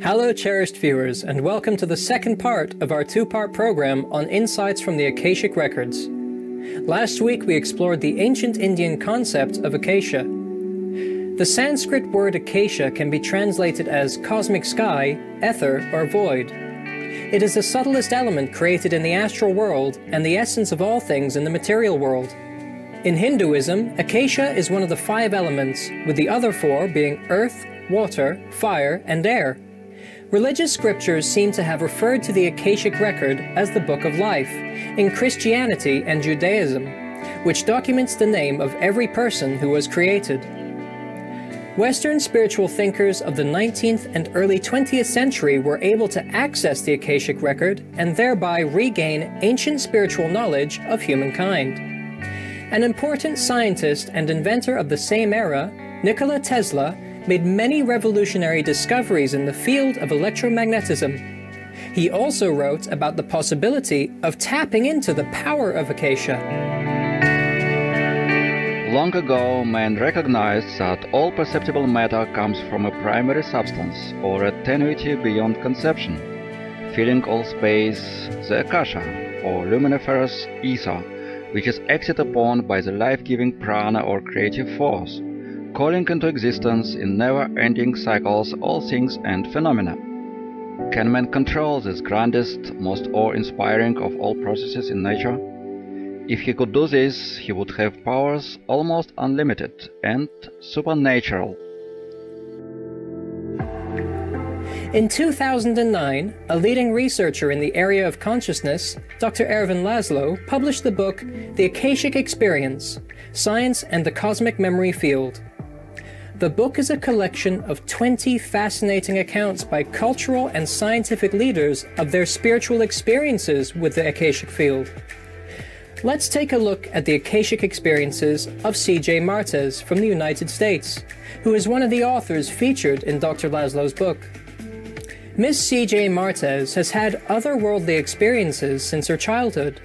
Hello, cherished viewers, and welcome to the second part of our two-part program on insights from the Akashic Records. Last week we explored the ancient Indian concept of acacia. The Sanskrit word acacia can be translated as cosmic sky, ether, or void. It is the subtlest element created in the astral world and the essence of all things in the material world. In Hinduism, acacia is one of the 5 elements, with the other 4 being earth, water, fire, and air. Religious scriptures seem to have referred to the Akashic Record as the Book of Life in Christianity and Judaism, which documents the name of every person who was created. Western spiritual thinkers of the 19th and early 20th century were able to access the Akashic Record and thereby regain ancient spiritual knowledge of humankind. An important scientist and inventor of the same era, Nikola Tesla, made many revolutionary discoveries in the field of electromagnetism. He also wrote about the possibility of tapping into the power of acacia. Long ago, man recognized that all perceptible matter comes from a primary substance, or a tenuity beyond conception, filling all space, the akasha, or luminiferous ether, which is acted upon by the life-giving prana or creative force, calling into existence in never-ending cycles all things and phenomena. Can man control this grandest, most awe-inspiring of all processes in nature? If he could do this, he would have powers almost unlimited and supernatural. In 2009, a leading researcher in the area of consciousness, Dr. Ervin Laszlo, published the book The Akashic Experience: Science and the Cosmic Memory Field. The book is a collection of 20 fascinating accounts by cultural and scientific leaders of their spiritual experiences with the Akashic field. Let's take a look at the Akashic experiences of C.J. Martez from the United States, who is one of the authors featured in Dr. Laszlo's book. Miss C.J. Martez has had otherworldly experiences since her childhood.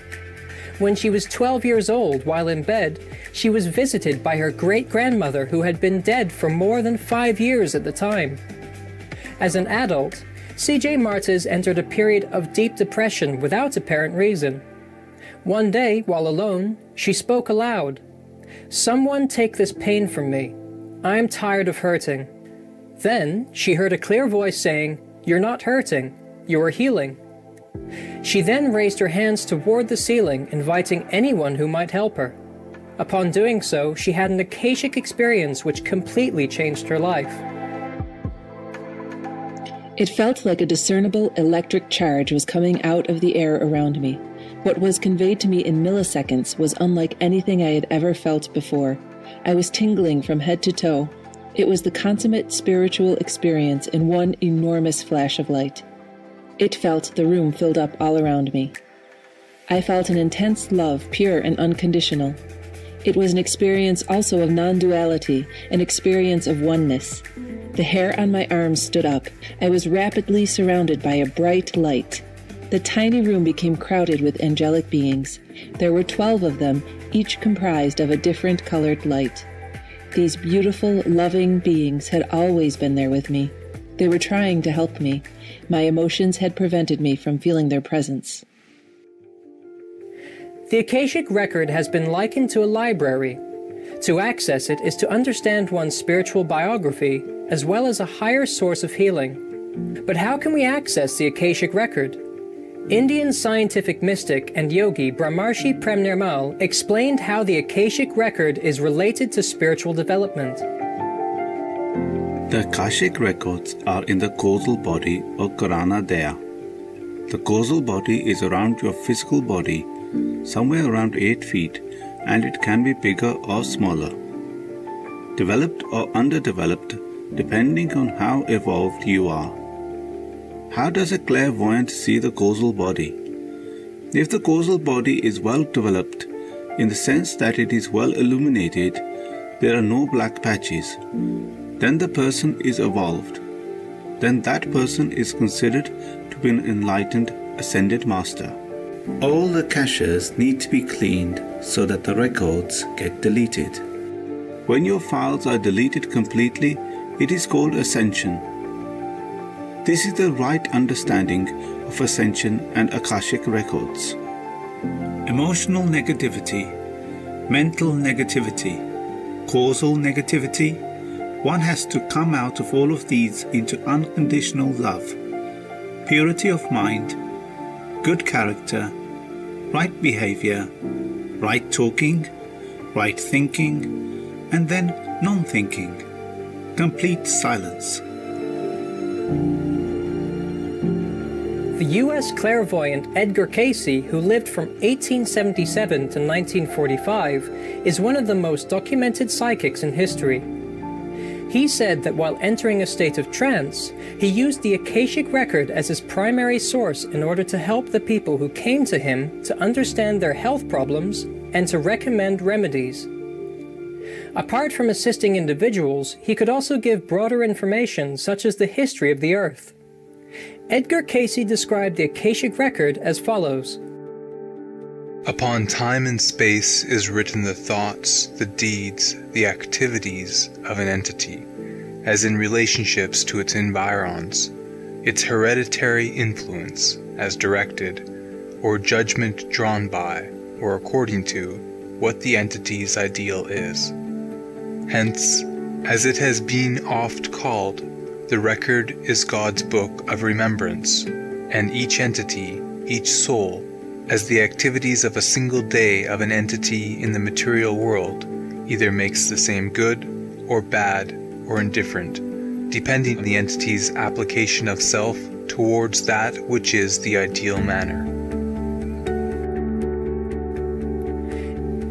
When she was 12 years old, while in bed, she was visited by her great-grandmother who had been dead for more than 5 years at the time. As an adult, C.J. Martez entered a period of deep depression without apparent reason. One day, while alone, she spoke aloud. "Someone take this pain from me. I am tired of hurting." Then she heard a clear voice saying, "You're not hurting, you are healing." She then raised her hands toward the ceiling, inviting anyone who might help her. Upon doing so, she had an Akashic experience which completely changed her life. It felt like a discernible electric charge was coming out of the air around me. What was conveyed to me in milliseconds was unlike anything I had ever felt before. I was tingling from head to toe. It was the consummate spiritual experience in one enormous flash of light. It felt the room filled up all around me. I felt an intense love, pure and unconditional. It was an experience also of non-duality, an experience of oneness. The hair on my arms stood up. I was rapidly surrounded by a bright light. The tiny room became crowded with angelic beings. There were 12 of them, each comprised of a different colored light. These beautiful, loving beings had always been there with me. They were trying to help me. My emotions had prevented me from feeling their presence. The Akashic Record has been likened to a library. To access it is to understand one's spiritual biography, as well as a higher source of healing. But how can we access the Akashic Record? Indian scientific mystic and yogi Brahmarshi Prem Nirmal explained how the Akashic Record is related to spiritual development. The Akashic Records are in the causal body or Karana Daya. The causal body is around your physical body, somewhere around 8 feet, and it can be bigger or smaller. Developed or underdeveloped, depending on how evolved you are. How does a clairvoyant see the causal body? If the causal body is well developed, in the sense that it is well illuminated, there are no black patches, then the person is evolved. Then that person is considered to be an enlightened, ascended master. All the caches need to be cleaned so that the records get deleted. When your files are deleted completely, it is called ascension. This is the right understanding of Ascension and Akashic Records. Emotional negativity, mental negativity, causal negativity. One has to come out of all of these into unconditional love, purity of mind, good character, right behavior, right talking, right thinking, and then non-thinking, complete silence. The U.S. clairvoyant Edgar Cayce, who lived from 1877 to 1945, is one of the most documented psychics in history. He said that while entering a state of trance, he used the Akashic Record as his primary source in order to help the people who came to him to understand their health problems and to recommend remedies. Apart from assisting individuals, he could also give broader information such as the history of the Earth. Edgar Cayce described the Akashic Record as follows. Upon time and space is written the thoughts, the deeds, the activities of an entity, as in relationships to its environs, its hereditary influence, as directed, or judgment drawn by, or according to, what the entity's ideal is. Hence, as it has been oft called, the record is God's book of remembrance, and each entity, each soul, as the activities of a single day of an entity in the material world, either makes the same good, or bad, or indifferent, depending on the entity's application of self towards that which is the ideal manner.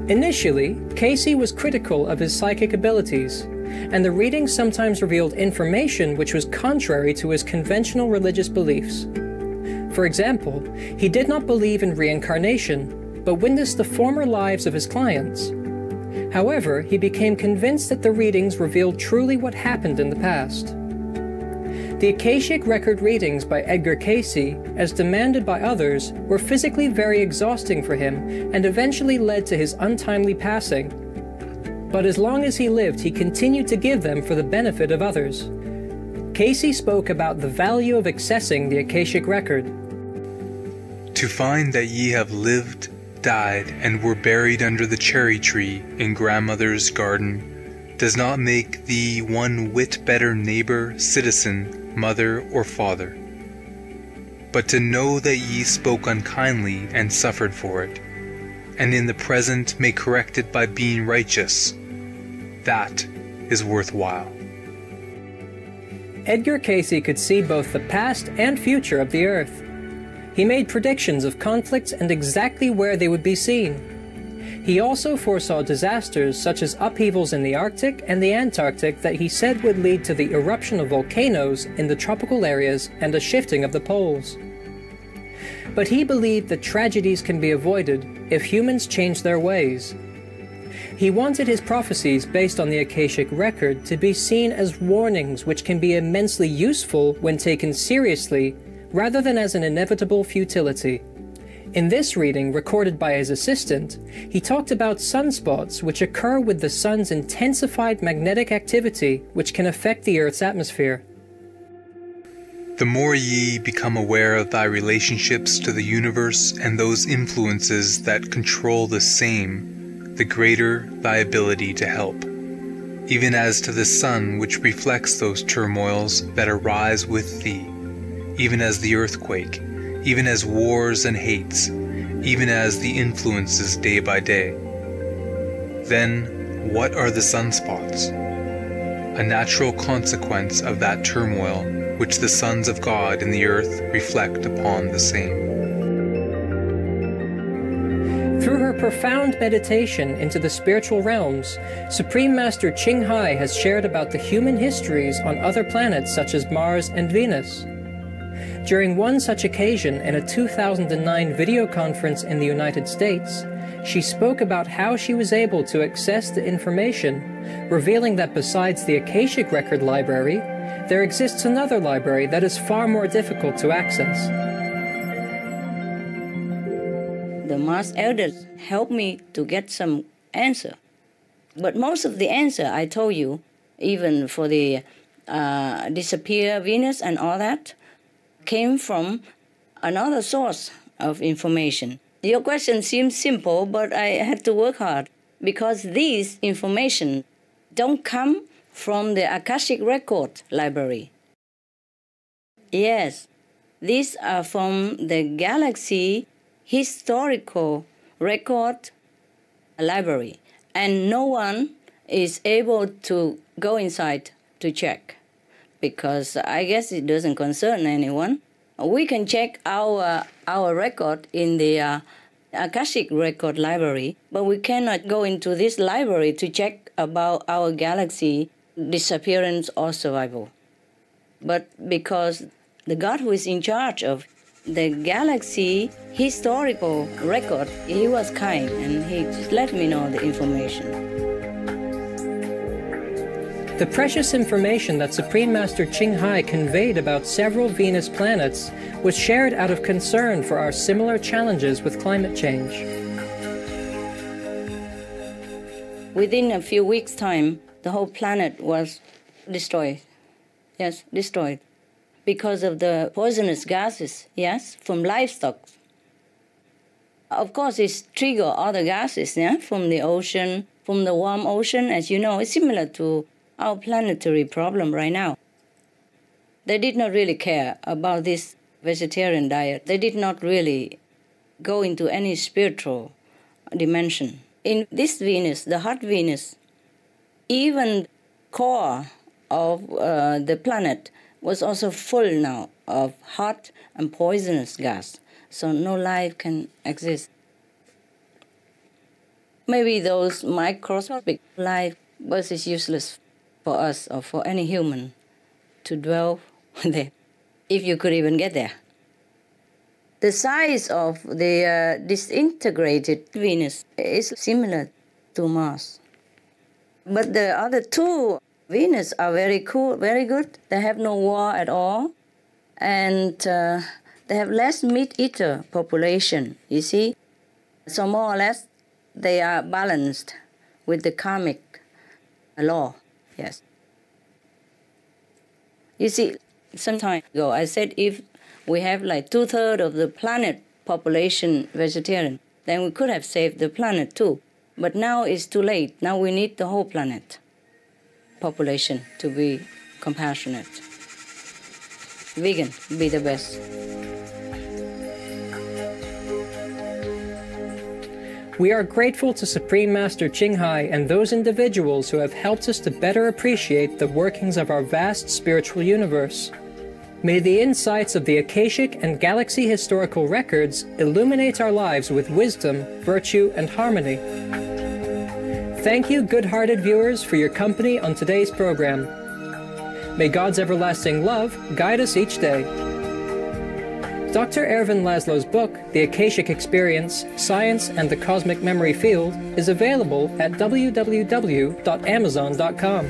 Initially, Cayce was critical of his psychic abilities, and the readings sometimes revealed information which was contrary to his conventional religious beliefs. For example, he did not believe in reincarnation, but witnessed the former lives of his clients. However, he became convinced that the readings revealed truly what happened in the past. The Akashic Record readings by Edgar Cayce, as demanded by others, were physically very exhausting for him and eventually led to his untimely passing. But as long as he lived, he continued to give them for the benefit of others. Cayce spoke about the value of accessing the Akashic Record. To find that ye have lived, died, and were buried under the cherry tree in grandmother's garden does not make thee one whit better neighbor, citizen, mother, or father. But to know that ye spoke unkindly and suffered for it, and in the present may correct it by being righteous, that is worthwhile. Edgar Cayce could see both the past and future of the Earth. He made predictions of conflicts and exactly where they would be seen. He also foresaw disasters such as upheavals in the Arctic and the Antarctic that he said would lead to the eruption of volcanoes in the tropical areas and a shifting of the poles. But he believed that tragedies can be avoided if humans change their ways. He wanted his prophecies based on the Akashic Record to be seen as warnings which can be immensely useful when taken seriously, rather than as an inevitable futility. In this reading, recorded by his assistant, he talked about sunspots which occur with the sun's intensified magnetic activity which can affect the Earth's atmosphere. The more ye become aware of thy relationships to the universe and those influences that control the same, the greater thy ability to help, even as to the sun which reflects those turmoils that arise with thee, even as the earthquake, even as wars and hates, even as the influences day by day. Then, what are the sunspots? A natural consequence of that turmoil which the sons of God in the earth reflect upon the same. Through her profound meditation into the spiritual realms, Supreme Master Ching Hai has shared about the human histories on other planets such as Mars and Venus. During one such occasion in a 2009 video conference in the United States, she spoke about how she was able to access the information, revealing that besides the Akashic Record library, there exists another library that is far more difficult to access. The Mars elders helped me to get some answer. But most of the answer I told you, even for the disappear Venus and all that, came from another source of information. Your question seems simple, but I had to work hard because these information don't come from the Akashic Record library. Yes, these are from the Galaxy Historical Record library, and no one is able to go inside to check because I guess it doesn't concern anyone. We can check our record in the Akashic Record library, but we cannot go into this library to check about our galaxy disappearance or survival. But because the God who is in charge of the Galaxy Historical Record, he was kind and he just let me know the information. The precious information that Supreme Master Ching Hai conveyed about several Venus planets was shared out of concern for our similar challenges with climate change. Within a few weeks' time, the whole planet was destroyed. Yes, destroyed. Because of the poisonous gases, yes, from livestock. Of course, it's trigger other gases, yeah, from the ocean, from the warm ocean, as you know, it's similar to our planetary problem right now. They did not really care about this vegetarian diet. They did not really go into any spiritual dimension. In this Venus, the hot Venus, even core of the planet was also full now of hot and poisonous gas, so no life can exist. Maybe those microscopic life was useless for us or for any human to dwell there, if you could even get there. The size of the disintegrated Venus is similar to Mars. But the other two Venus are very cool, very good. They have no war at all. And they have less meat-eater population, you see. So more or less, they are balanced with the karmic law, yes. You see, some time ago, I said if we have like 2/3 of the planet population vegetarian, then we could have saved the planet too. But now it's too late. Now we need the whole planet population to be compassionate. Vegan, be the best. We are grateful to Supreme Master Ching Hai and those individuals who have helped us to better appreciate the workings of our vast spiritual universe. May the insights of the Akashic and Galaxy Historical Records illuminate our lives with wisdom, virtue, and harmony. Thank you, good-hearted viewers, for your company on today's program. May God's everlasting love guide us each day. Dr. Ervin Laszlo's book, The Akashic Experience, Science and the Cosmic Memory Field, is available at www.amazon.com.